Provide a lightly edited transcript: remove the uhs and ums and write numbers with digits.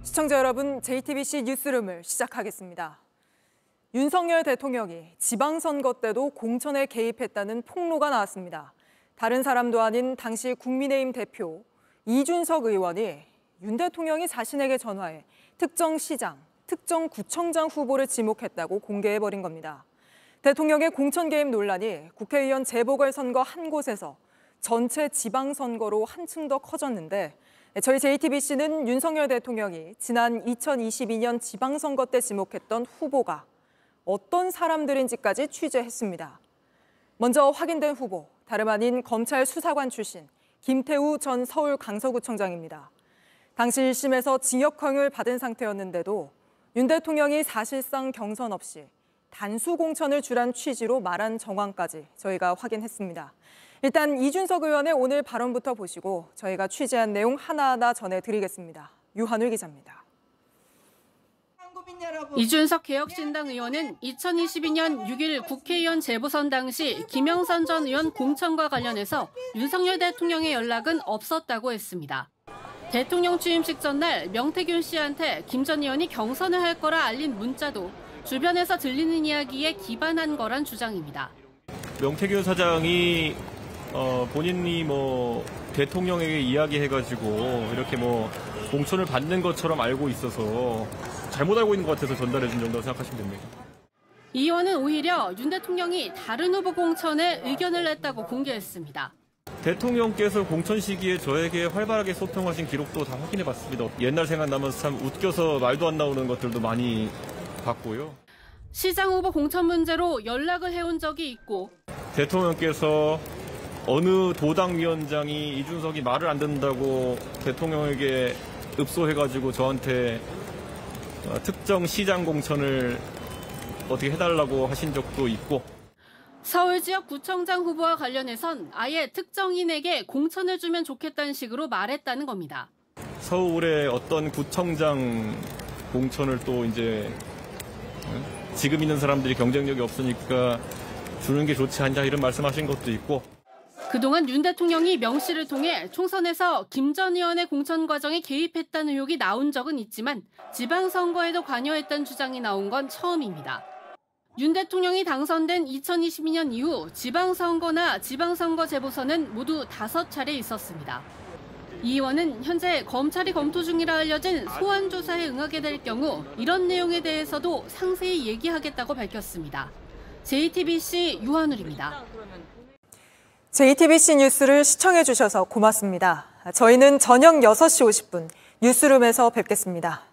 시청자 여러분, JTBC 뉴스룸을 시작하겠습니다. 윤석열 대통령이 지방선거 때도 공천에 개입했다는 폭로가 나왔습니다. 다른 사람도 아닌 당시 국민의힘 대표 이준석 의원이 윤 대통령이 자신에게 전화해 특정 시장, 특정 구청장 후보를 지목했다고 공개해버린 겁니다. 대통령의 공천 개입 논란이 국회의원 재보궐선거 한 곳에서 전체 지방선거로 한층 더 커졌는데, 저희 JTBC는 윤석열 대통령이 지난 2022년 지방선거 때 지목했던 후보가 어떤 사람들인지까지 취재했습니다. 먼저 확인된 후보, 다름 아닌 검찰 수사관 출신 김태우 전 서울 강서구청장입니다. 당시 1심에서 징역형을 받은 상태였는데도 윤 대통령이 사실상 경선 없이 단수 공천을 주란 취지로 말한 정황까지 저희가 확인했습니다. 일단 이준석 의원의 오늘 발언부터 보시고 저희가 취재한 내용 하나하나 전해드리겠습니다. 유한울 기자입니다. 이준석 개혁신당 의원은 2022년 6일 국회의원 재보선 당시 김영선 전 의원 공천과 관련해서 윤석열 대통령의 연락은 없었다고 했습니다. 대통령 취임식 전날 명태균 씨한테 김 전 의원이 경선을 할 거라 알린 문자도 주변에서 들리는 이야기에 기반한 거란 주장입니다. 명태균 사장이 본인이 대통령에게 이야기해가지고 이렇게 공천을 받는 것처럼 알고 있어서 잘못 알고 있는 것 같아서 전달해준 정도라고 생각하시면 됩니다. 이 의원은 오히려 윤 대통령이 다른 후보 공천에 의견을 냈다고 공개했습니다. 대통령께서 공천 시기에 저에게 활발하게 소통하신 기록도 다 확인해봤습니다. 옛날 생각나면서 참 웃겨서 말도 안 나오는 것들도 많이 봤고요. 시장 후보 공천 문제로 연락을 해온 적이 있고, 대통령께서 어느 도당위원장이 이준석이 말을 안 듣는다고 대통령에게 읍소해가지고 저한테 특정 시장 공천을 어떻게 해달라고 하신 적도 있고, 서울 지역 구청장 후보와 관련해선 아예 특정인에게 공천을 주면 좋겠다는 식으로 말했다는 겁니다. 서울의 어떤 구청장 공천을 또 이제 지금 있는 사람들이 경쟁력이 없으니까 주는 게 좋지 않냐 이런 말씀하신 것도 있고, 그동안 윤 대통령이 명 씨를 통해 총선에서 김 전 의원의 공천 과정에 개입했다는 의혹이 나온 적은 있지만 지방선거에도 관여했다는 주장이 나온 건 처음입니다. 윤 대통령이 당선된 2022년 이후 지방선거나 지방선거 재보선은 모두 5차례 있었습니다. 이 의원은 현재 검찰이 검토 중이라 알려진 소환 조사에 응하게 될 경우 이런 내용에 대해서도 상세히 얘기하겠다고 밝혔습니다. JTBC 유한울입니다. JTBC 뉴스를 시청해 주셔서 고맙습니다. 저희는 저녁 6시 50분 뉴스룸에서 뵙겠습니다.